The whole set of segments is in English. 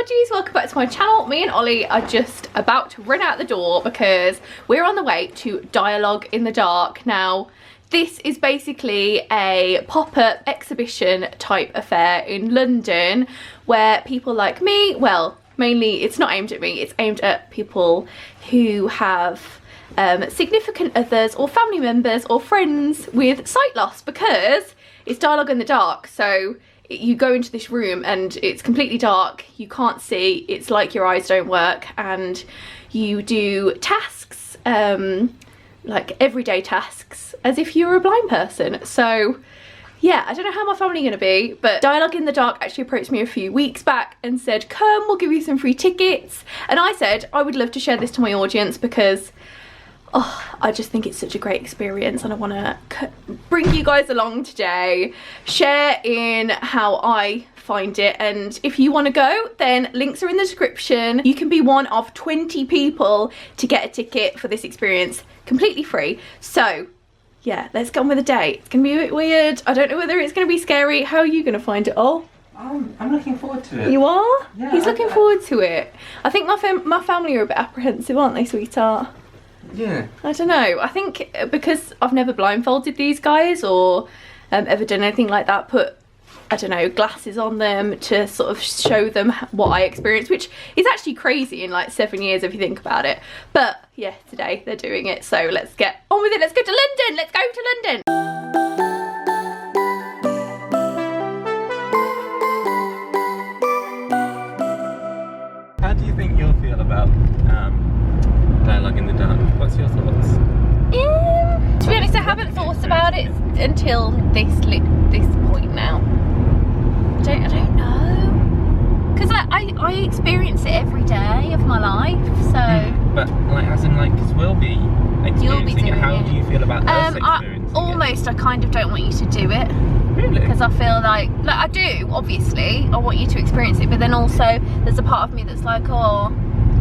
apologies, welcome back to my channel. Me and Ollie are just about to run out the door because we're on the way to Dialogue in the Dark. Now, this is basically a pop-up exhibition type affair in London where people like me, well, mainly it's not aimed at me, it's aimed at people who have significant others or family members or friends with sight loss, because it's Dialogue in the Dark. So you go into this room and it's completely dark, you can't see, it's like your eyes don't work, and you do tasks, like everyday tasks, as if you were a blind person. So yeah, I don't know how my family are going to be, but Dialogue in the Dark actually approached me a few weeks back and said, come, we'll give you some free tickets. And I said I would love to share this to my audience because I just think it's such a great experience, and I want to bring you guys along today, share in how I find it. And if you want to go, then links are in the description. You can be one of 20 people to get a ticket for this experience completely free. So yeah, let's get on with the day. It's gonna be a bit weird. I don't know whether it's gonna be scary. How are you gonna find it all? I'm looking forward to it. You are? Yeah, he's looking forward to it. I think my family are a bit apprehensive, aren't they, sweetheart? Yeah. I don't know. I think because I've never blindfolded these guys or ever done anything like that, put, I don't know, glasses on them to sort of show them what I experienced, which is actually crazy in like 7 years if you think about it. But yeah, today they're doing it, so let's get on with it. Let's go to London. Let's go to London. How do you think you'll feel about Dialogue in the Dark? What's your thoughts? To be honest, I haven't thought about it until this point now. I don't know, because I experience it every day of my life. So but like, as in like, because we'll be experiencing it. How do you feel about us experiencing it? I kind of don't want you to do it. Really? Because I feel like I do, obviously I want you to experience it, but then also there's a part of me that's like, oh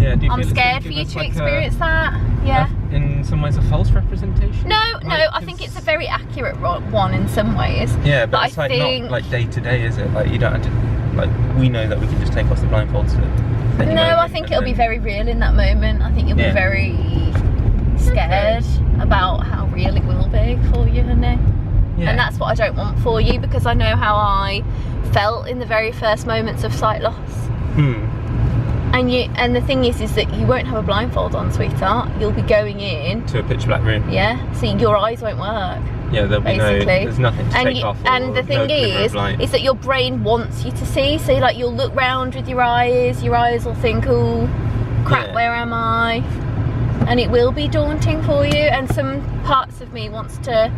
yeah, do you I'm feel scared for you to experience that. Yeah. In some ways a false representation? No, I think it's a very accurate one in some ways. Yeah, but it's like not like day to day, is it? Like you don't have to, like, we know that we can just take off the blindfolds at any moment, I think it'll be very real in that moment. I think you'll be very scared about how real it will be for you, honey. Yeah. And that's what I don't want for you, because I know how I felt in the very first moments of sight loss. And the thing is that you won't have a blindfold on, sweetheart. You'll be going in to a pitch black room. Yeah, so your eyes won't work. Yeah, there'll be there's nothing to take off. And the thing is that your brain wants you to see. So like, you'll look round with your eyes will think, oh crap, where am I? And it will be daunting for you. And some parts of me wants to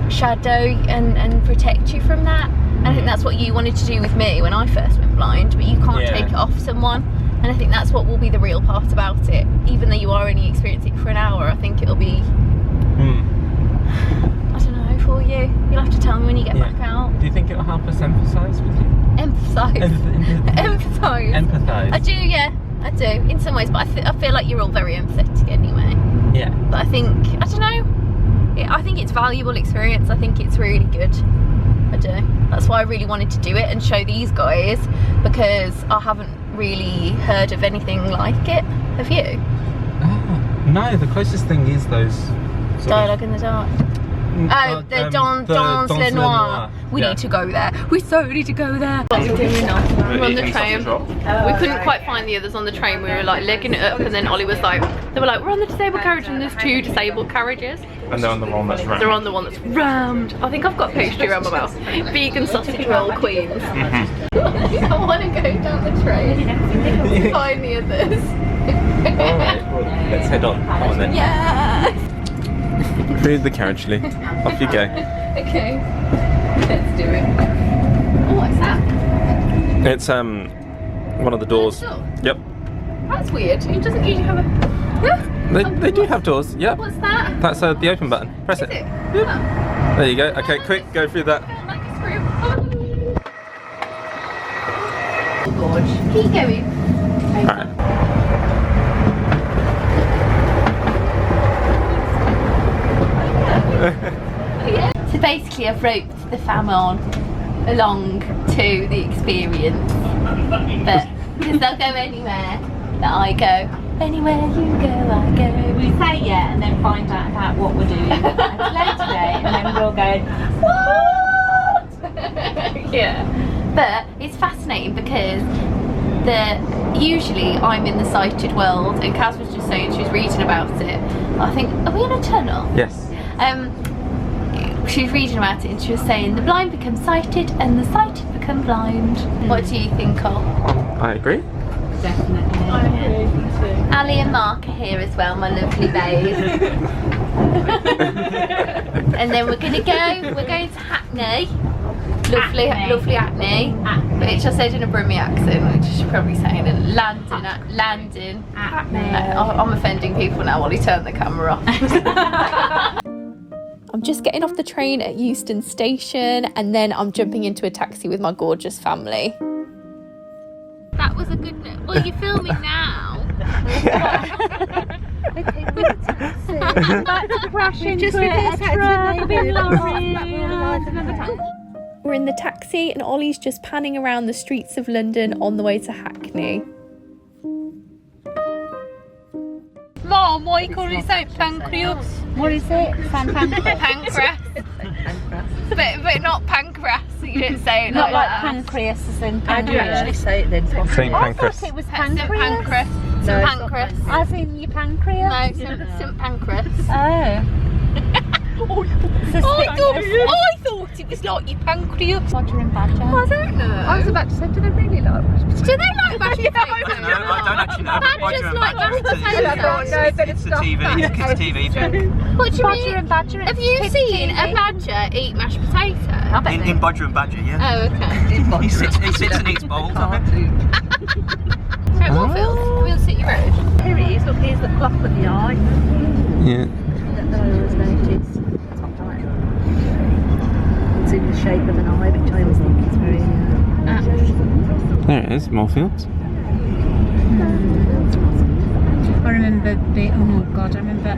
shadow and protect you from that. And I think that's what you wanted to do with me when I first went blind, but you can't take it off someone. And I think that's what will be the real part about it. Even though you are only experiencing it for an hour, I think it'll be, I don't know, for you. You'll have to tell me when you get back out. Do you think it'll help us empathise with you? Empathise? Empathise. Empathise. I do, yeah, I do, in some ways, but I feel like you're all very empathetic anyway. Yeah. But I think, I don't know, I think it's a valuable experience. I think it's really good. I do. That's why I really wanted to do it and show these guys, because I haven't really heard of anything like it. Have you? No, the closest thing is those Dialogue in the Dark. Oh, the Danse Le Noir. We need to go there. We so need to go there. What are we doing now? We're on the train. We couldn't quite find the others on the train. We were like legging it up, and then Ollie was like, they were like, we're on the disabled carriage, and there's 2 disabled carriages. And they're on the one that's rammed. They're on the one that's rammed. I think I've got pastry around my mouth. Vegan sausage roll queens. I want to go down the train to find the others. Alright, well, let's head on. Come on then. Yeah. Through the carriage, Lee. Off you go. Okay. Let's do it. Oh, what's that? It's one of the doors. Yep. That's weird. It doesn't usually have a... They do have doors, yep. What's that? That's the open button. Press it. Yep. Oh. There you go. Okay, quick, go through that. Like a screw. Oh gosh. Keep going. Alright. So basically I've roped the fam on along to the experience, but Because they'll go anywhere that I go. Anywhere you go, I go. We say yeah and then find out about what we're doing. And today, and then we're all going, what? Yeah. But it's fascinating because usually I'm in the sighted world, and Kaz was just saying she was reading about it. I think, are we in a tunnel? Yes. She was reading about it and she was saying the blind become sighted and the sighted become blind. What do you think of? I agree. Definitely. I agree. Ali and Mark are here as well, my lovely babes. And then we're going to to Hackney. Lovely Hackney. Which I said in a Brummie accent, which she's probably saying in London. I'm offending people now while he turned the camera off. I'm just getting off the train at Euston Station and then I'm jumping into a taxi with my gorgeous family. That was a good... Well, you're filming now. Back to crash into a truck, a big lorry. We're in the taxi and Ollie's just panning around the streets of London on the way to Hackney. Mom, why you calling it St Pancras? What is it? Pancras. But not pancreas. You didn't say it Not like that. pancreas as in How do you actually say it then? St. I Pancras. thought it was St pancreas. Pancras. No, St it's Pancras. As in your pancreas? No, St Pancras. Oh. I thought it was like your pancreas. Badger and badger. I don't know. I was about to say, do they really like mashed potatoes? Do they like mashed potatoes? I don't actually know. Badgers like mashed I potatoes. don't know, but It's a TV. It's a kids' TV thing. What do you Badger mean? and badger. Have you seen a badger eat mashed potato? In Bodger and Badger, yeah. Oh, okay. He sits and eats bowls of it. So Moorfield, can we all sit your road? Here it is, look, here's the clock with the eye. Yeah. That I always notice. Top right. It's in the shape of an eye, which I always think is very... There it is, Moorfields. I remember I remember.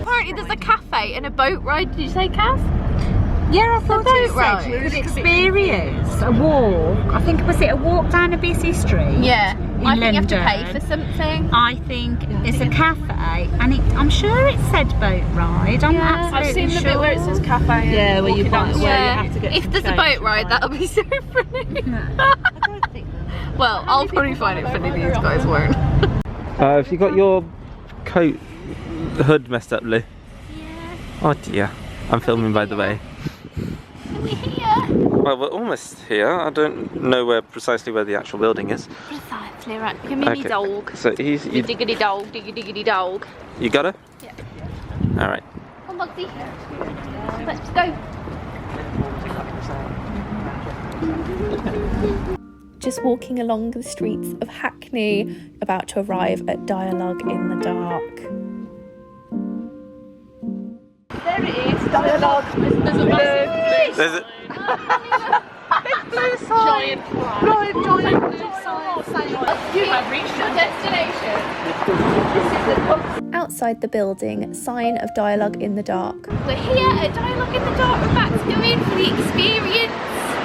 Apparently there's a cafe and a boat ride. Did you say, Kaz? Yeah, I thought boat it ride. said you could experience a walk. I think, was it a walk down a busy street? Yeah. I think you have to pay London. for something. I think it's a cafe, and I'm sure it said boat ride. I'm absolutely sure. cafe. Yeah, where you buy, where you Yeah. have to get If some there's a change, boat ride, right? that'll be so funny. I don't think that. Well, I'll probably find it funny, these guys won't. Have you got your coat hood messed up, Lou? Yeah. Oh dear. I'm filming, by the way. Are we here? Well, we're almost here. I don't know precisely where the actual building is. Precisely, right. Give me me dog. So he's... You diggity dog, diggity dog. You got her? Yeah. Alright. Come on, Bugsy. Let's go. Just walking along the streets of Hackney, about to arrive at Dialogue in the Dark. There it is, Dialogue. There's a massive There's a... big blue sign. Giant blue sign. You have reached your destination. Outside the building, sign of Dialogue in the Dark. We're here at Dialogue in the Dark. We're about to go in for the experience.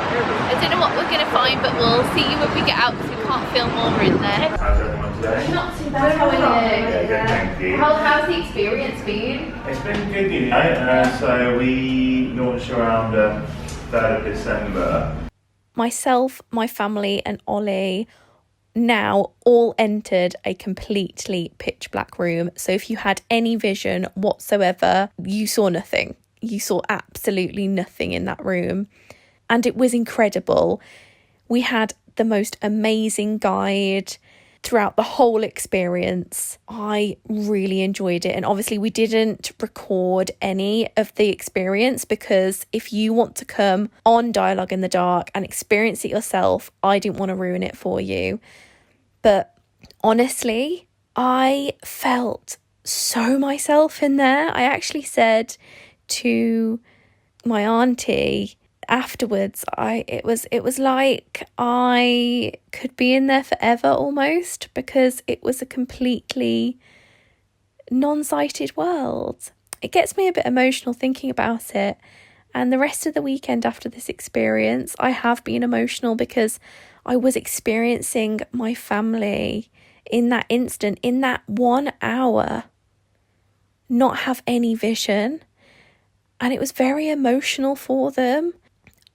I don't know what we're going to find, but we'll see you when we get out because we can't film while we're in there. How's everyone today? Not too bad, how are you? Yeah, good, thank you. How's the experience been? It's been good, you know. So we launched around 3rd of December. Myself, my family and Ollie now all entered a completely pitch black room. So if you had any vision whatsoever, you saw nothing. You saw absolutely nothing in that room. And it was incredible. We had the most amazing guide throughout the whole experience. I really enjoyed it. And obviously we didn't record any of the experience because if you want to come on Dialogue in the Dark and experience it yourself, I didn't want to ruin it for you. But honestly, I felt so myself in there. I actually said to my auntie afterwards, it was like I could be in there forever almost, because it was a completely non-sighted world. It gets me a bit emotional thinking about it, and the rest of the weekend after this experience I have been emotional because I was experiencing my family in that instant, in that 1 hour, not have any vision. And it was very emotional for them.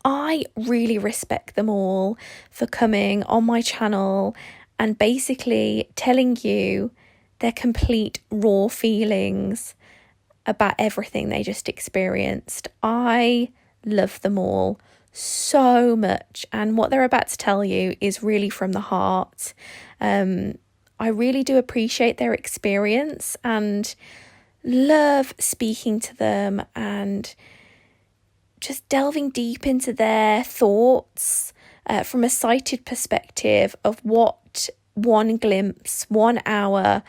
I really respect them all for coming on my channel and basically telling you their complete raw feelings about everything they just experienced. I love them all so much, and what they're about to tell you is really from the heart. I really do appreciate their experience and love speaking to them and just delving deep into their thoughts from a sighted perspective of what one glimpse, 1 hour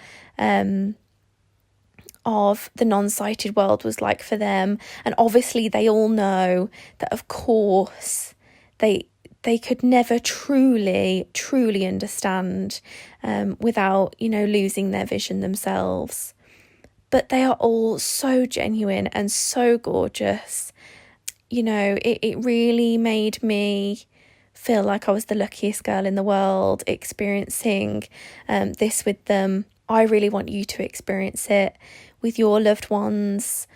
of the non-sighted world was like for them. And obviously they all know that, of course, they could never truly understand without, losing their vision themselves. But they are all so genuine and so gorgeous. It really made me feel like I was the luckiest girl in the world experiencing this with them. I really want you to experience it with your loved ones.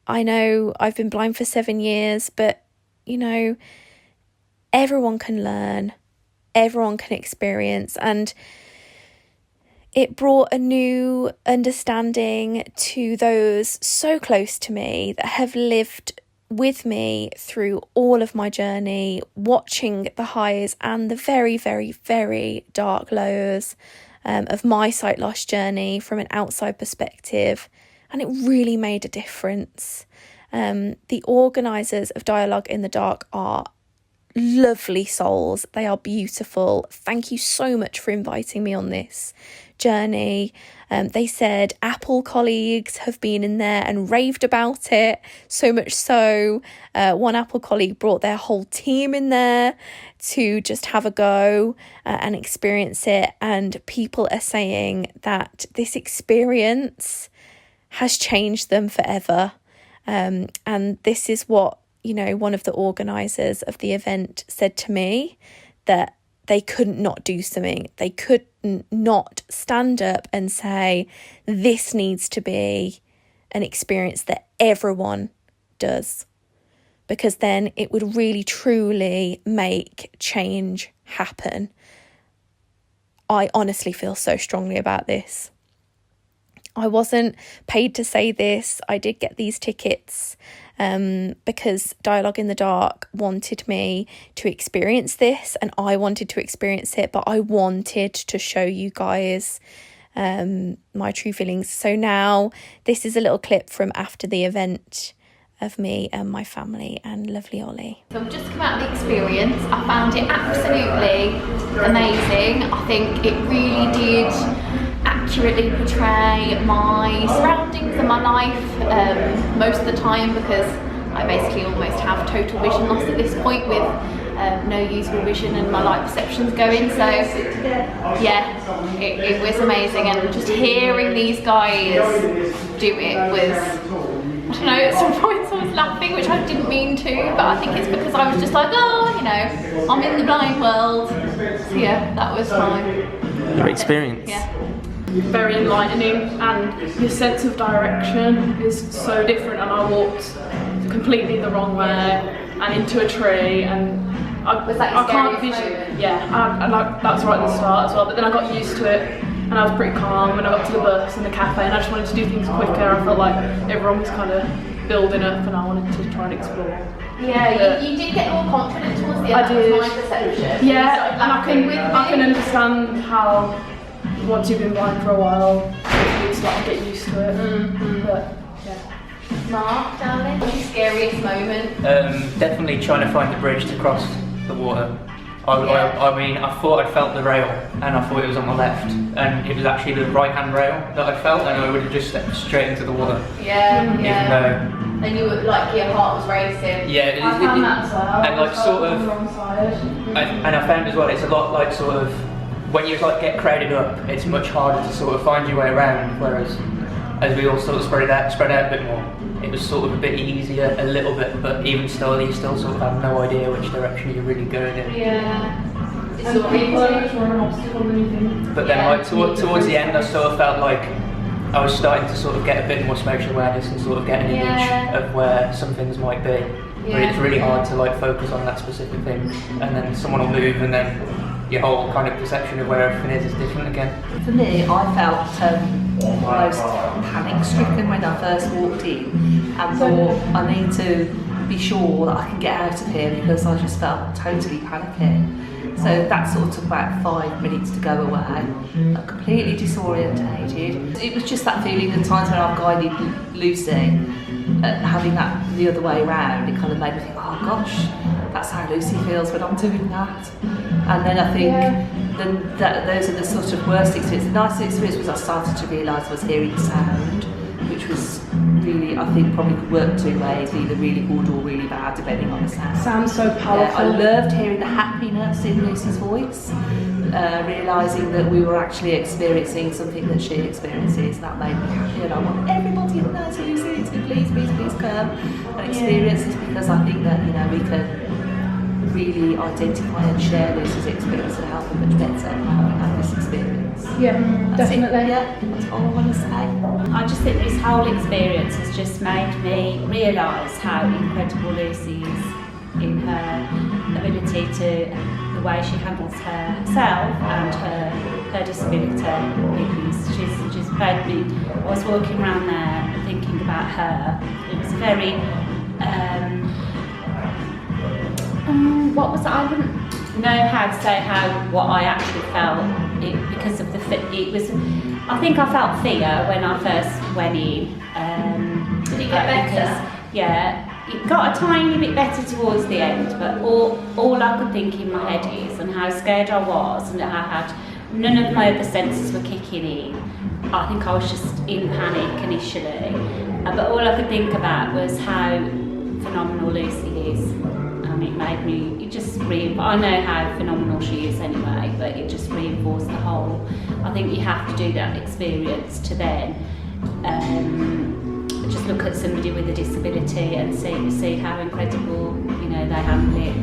I know I've been blind for 7 years, but, everyone can learn, everyone can experience, and it brought a new understanding to those so close to me that have lived with me through all of my journey, watching the highs and the very, very, very dark lows of my sight loss journey from an outside perspective. And it really made a difference. The organisers of Dialogue in the Dark are lovely souls. They are beautiful. Thank you so much for inviting me on this journey. They said Apple colleagues have been in there and raved about it, so much so one Apple colleague brought their whole team in there to just have a go and experience it, and people are saying that this experience has changed them forever. And this is what one of the organisers of the event said to me, that they couldn't not do something. They couldn't not stand up and say, this needs to be an experience that everyone does. Because then it would really, truly make change happen. I honestly feel so strongly about this. I wasn't paid to say this. I did get these tickets because Dialogue in the Dark wanted me to experience this, and I wanted to experience it, but I wanted to show you guys my true feelings. So now this is a little clip from after the event of me and my family and lovely Ollie. So I've just come out of the experience. I found it absolutely amazing. I think it really did accurately portray my surroundings and my life most of the time, because I basically almost have total vision loss at this point with no usable vision and my light perception's going. So yeah, it was amazing, and just hearing these guys do it was, I don't know, at some points I was laughing, which I didn't mean to, but I think it's because I was just like, I'm in the blind world. So yeah, that was your experience. Yeah. Very enlightening, and your sense of direction is so different. And I walked completely the wrong way and into a tree, and I can't vision. Yeah, and that's right at the start as well. But then I got used to it, and I was pretty calm when I got to the bus and the cafe, and I just wanted to do things quicker. I felt like everyone was kind of building up, and I wanted to try and explore. Yeah, you did get more confident towards the end. I did. That was my perception. Yeah, and I can understand how, once you've been blind for a while, you start to get used to it. Mm-hmm. But yeah. Mark, darling, what's your scariest moment? Definitely trying to find the bridge to cross the water. I mean, I thought I felt the rail, and I thought it was on my left, and it was actually the right-hand rail that I felt, and I would have just stepped straight into the water. Yeah, Even though, and you were like, your heart was racing. Yeah, I found that as well. and like sort on of, the wrong side. and I found as well, it's a lot like sort of, when you like get crowded up, it's much harder to sort of find your way around, whereas as we all sort of spread out a bit more, it was sort of a bit easier, a little bit, but even still, you still sort of have no idea which direction you're really going in. Yeah. But then like towards the end I sort of felt like I was starting to sort of get a bit more spatial awareness and sort of get an image of where some things might be. But it's really hard to like focus on that specific thing, and then someone will move and then your whole kind of perception of where everything is different again. For me, I felt almost panic-stricken when I first walked in and thought I need to be sure that I can get out of here because I just felt totally panicking. So that sort of took about 5 minutes to go away. I'm completely disorientated. It was just that feeling at times when I've guided Lucy, having that the other way around, it kind of made me think, oh gosh, that's how Lucy feels when I'm doing that. And then I think then those are the sort of worst experiences. The nice experience was I started to realise I was hearing sound, which was really, I think, probably could work 2 ways, either really good or really bad, depending on the sound. Sounds so powerful. I loved hearing the happiness in Lucy's voice, realising that we were actually experiencing something that she experiences. That made me happy, and I want everybody in there to Lucy to please come and experience this, because I think that, you know, we can really identify and share Lucy's experience and help her much better have this experience. Yeah, definitely. Yeah, that's all I want to say. I just think this whole experience has just made me realise how incredible Lucy is in her ability to, the way she handles herself and her disability. She's made me, I was walking around there thinking about her. It was very, what was it? I wouldn't know how to say what I actually felt because of it was. I think I felt fear when I first went in. Did it get better? Yeah, it got a tiny bit better towards the end, but all I could think in my head is, and how scared I was, and I had none of my other senses were kicking in. I think I was just in panic initially, but all I could think about was how phenomenal Lucy is. It made me, I know how phenomenal she is anyway, but it just reinforced the whole. I think you have to do that experience to then just look at somebody with a disability and see how incredible, you know, they handle it,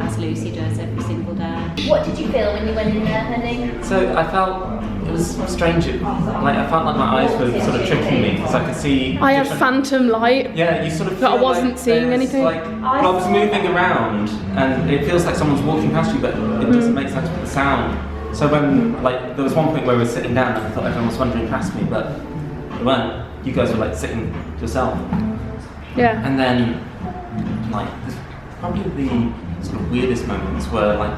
as Lucy does every single day. What did you feel when you went in there, honey? So I felt it was strange. I felt like my eyes were sort of tricking me because I could see. I had phantom light. Yeah, you sort of feel But I wasn't like seeing there's, anything. Like blobs moving around, and it feels like someone's walking past you, but it doesn't make sense with the sound. So when there was one point where we were sitting down, and I thought everyone was wandering past me, but they weren't. You guys were like sitting to yourself. Yeah. And then probably the sort of weirdest moments were like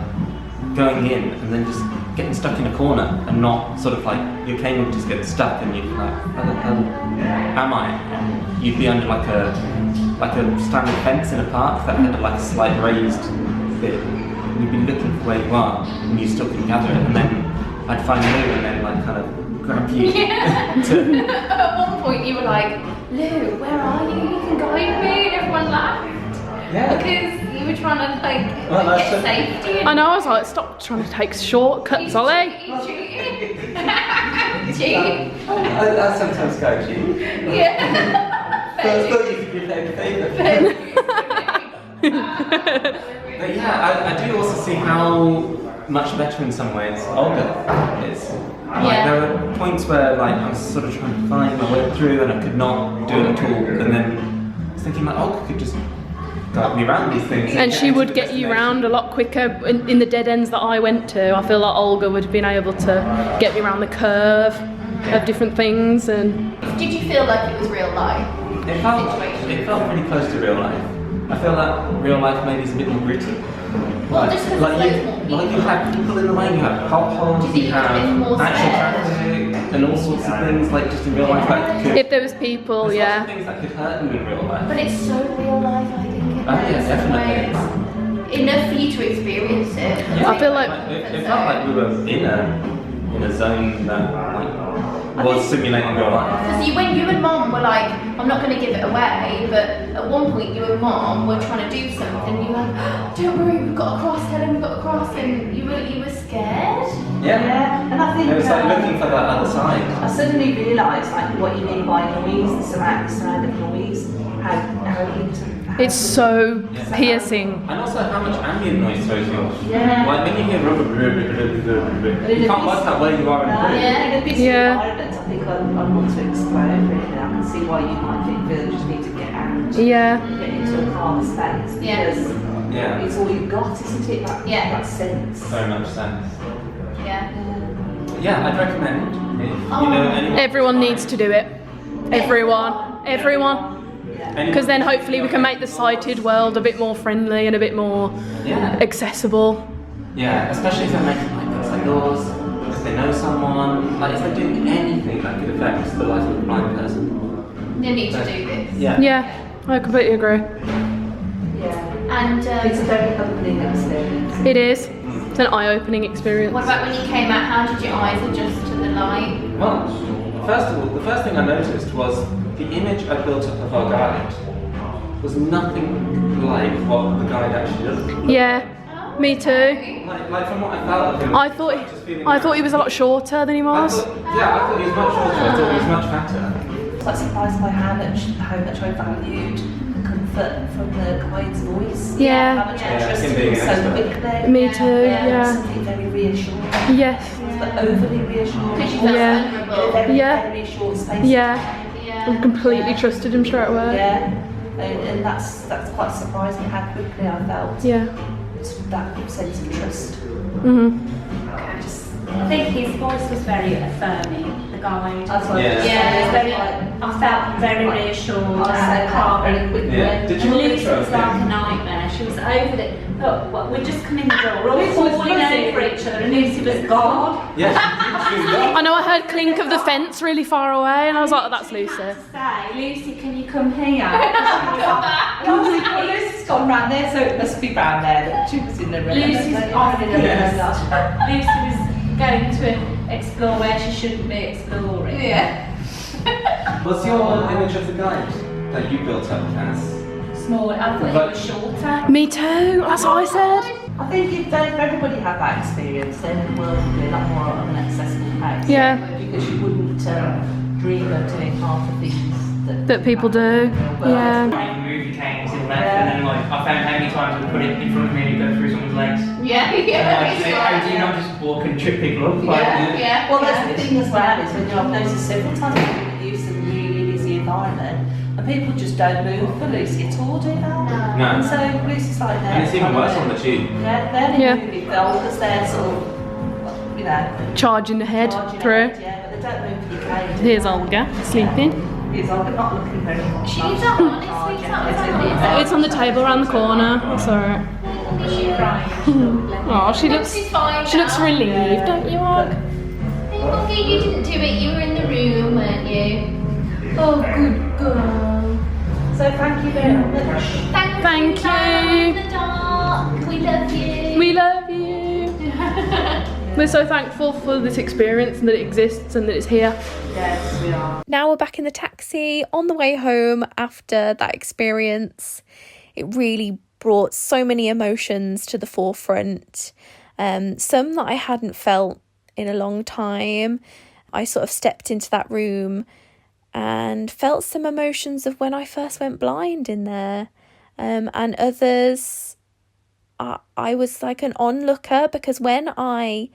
going in and then just getting stuck in a corner and not sort of like your cane would just get stuck and you'd be like, where the hell am I? And you'd be under like a standard fence in a park that had like a slight raised bit. And you'd be looking for where you are and you still couldn't gather it, and then I'd find you and then like kind of grab you. Yeah. At one point you were like, Lou, where are you? You can guide me, and everyone laughed. Yeah. Because you were trying to get safety. I know, I was like, stop trying to take shortcuts, Ollie. Cheating. I sometimes go cheat. Yeah. I thought you could be playing the favourite. But yeah, I do also see how much better in some ways Olga is. Like, there were points where like I was sort of trying to find my way through and I could not do it at all, and then I was thinking like Olga could just guide me around these things. And she would get you round a lot quicker in the dead ends that I went to. I feel like Olga would have been able to get me around the curve of different things. And did you feel like it was real life? It felt pretty close to real life. I feel like real life maybe is a bit more gritty. Well, just because you have people in the way, you have potholes, you have actual traffic, and all sorts of things like just in real life that could. if there was people, There's yeah. lots of things that could hurt you in real life. But it's so real life, I think. Yeah, definitely. Enough for you to experience it. Yeah, I feel like it felt like we were in a zone that was simulating real life. Because you and Mom were like, I'm not going to give it away, but at one point you and Mom were trying to do something. You were like, oh, don't worry, we've got a cross, Helen, we've got a cross, and you were scared. Yeah. And I think it was like looking for that other side. I suddenly realised like what you mean by noise, the surrounding noise, how It's so piercing. And also how much ambient noise throws you off. Yeah. Like when you hear rubber, you can't work out where you are in the room. In a busy Yeah. environment, I think I want to explode really. I can see why you might think you just need to get out. Yeah. Get into a calmer space Yeah. because Yeah. it's all you've got, isn't it? That sense. Very much sense. Yeah. Yeah, I'd recommend if you know anyone. Everyone needs to do it. Everyone. Because then hopefully we can make the sighted world a bit more friendly and a bit more Yeah. accessible. Yeah, especially if they're making like things like yours, if they know someone, like if they're doing anything that could affect the life of a blind person. You need to do this. Yeah. Yeah, I completely agree. Yeah. And It's a very humbling experience. It is. It's an eye-opening experience. what about when you came out? How did your eyes adjust to the light? Well, first of all, the first thing I noticed was the image I built up of our guide was nothing like what the guide actually does. Yeah, me too. Like from what I felt of him. I thought he was a lot shorter than he was. I thought he was much shorter. I thought he was much fatter. I was like surprised by how much I valued the comfort from the guide's voice. Yeah. How much I Yeah, him trusted being him an so expert. quickly. Me too, Yeah. yeah. Something very reassuring. Yes. But overly reassuring. Because you felt Yeah. vulnerable. Very, Yeah. very short space. Yeah. I Yeah. completely trusted him straight away. Yeah. And that's quite surprising how quickly I felt Yeah. that sense of trust. I think his voice was very affirming, the guide. That's what Yeah. It was very, I felt very reassured and calm. very quickly. Yeah. Did you And want Lucy intro? was like a nightmare. She was over the. Look, well, we just come in the door. We're all falling over each other, and Lucy was gone. Yeah. She was gone. I know I heard clink of the fence really far away and I was like, oh, that's Lucy. Say, Lucy, can you come here? Lucy's gone round there, so it must be round there that she was in the room. Lucy's off. Yes. Lucy was going to explore where she shouldn't be exploring. Yeah. What's your image of the guide that you built up as? Small. I thought it was shorter. Me too, that's what I said. I think if everybody had that experience, then the world would be a lot more of an accessible place. Yeah. Because you wouldn't dream of doing half the things That people do. Yeah. The movie came to the left, and then like I found how many times I put it in front of me and it go through someone's legs. Yeah, yeah. And, like, how do you not just walk and trip people up? Like, Yeah. Well, that's the thing as well, is when I've noticed several times people use some really busy environment, and people just don't move for Lucy at all, do they? No. And so Lucy's like there. And it's even worse on the tube. They're Yeah. moving because they're sort of, you know, Charging ahead charging through. ahead, yeah, but they don't move for the cage. Here's Olga sleeping. Here's Olga not looking very much. She's not honestly, It's on the table around the corner. It's alright. She cried. Oh, she looks She's fine. she looks relieved, don't you, Olga? Hey, Olga, you didn't do it. You were in the room, weren't you? Oh, good girl. So thank you very much. Thank you. In the dark. We love you. We love you. We're so thankful for this experience and that it exists and that it's here. Yes, we are. Now we're back in the taxi on the way home after that experience. It really brought so many emotions to the forefront. Some that I hadn't felt in a long time. I sort of stepped into that room and felt some emotions of when I first went blind in there. And others, I was like an onlooker, because when I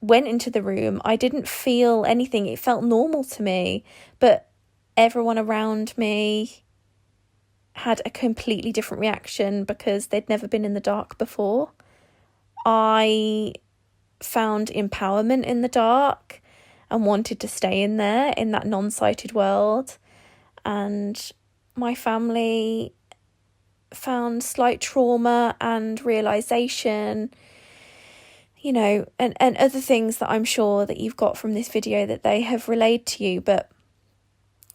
went into the room, I didn't feel anything. It felt normal to me, but everyone around me had a completely different reaction because they'd never been in the dark before. I found empowerment in the dark and wanted to stay in there, in that non-sighted world. And my family found slight trauma and realisation, you know, and other things that I'm sure that you've got from this video that they have relayed to you. But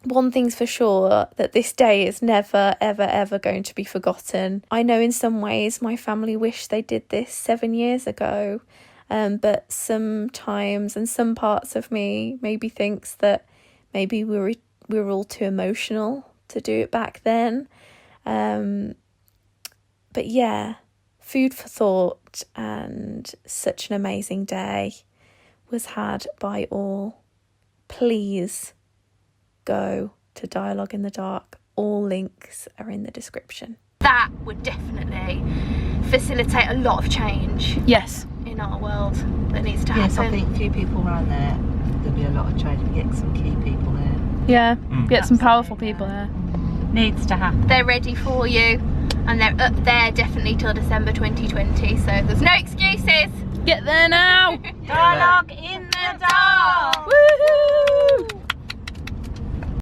one thing's for sure, that this day is never, ever, ever going to be forgotten. I know in some ways my family wish they did this 7 years ago. But sometimes, and some parts of me maybe thinks that maybe we were all too emotional to do it back then. But yeah, food for thought, and such an amazing day was had by all. Please go to Dialogue in the Dark all links are in the description. That would definitely facilitate a lot of change Yes. in our world that needs to happen. Yes, I think a few people around there, there'll be a lot of change. Get some key people there. Yeah, get some powerful people there. Needs to happen. They're ready for you, and they're up there definitely till December 2020, so there's no excuses. Get there now. Dialogue in the dark. Woohoo!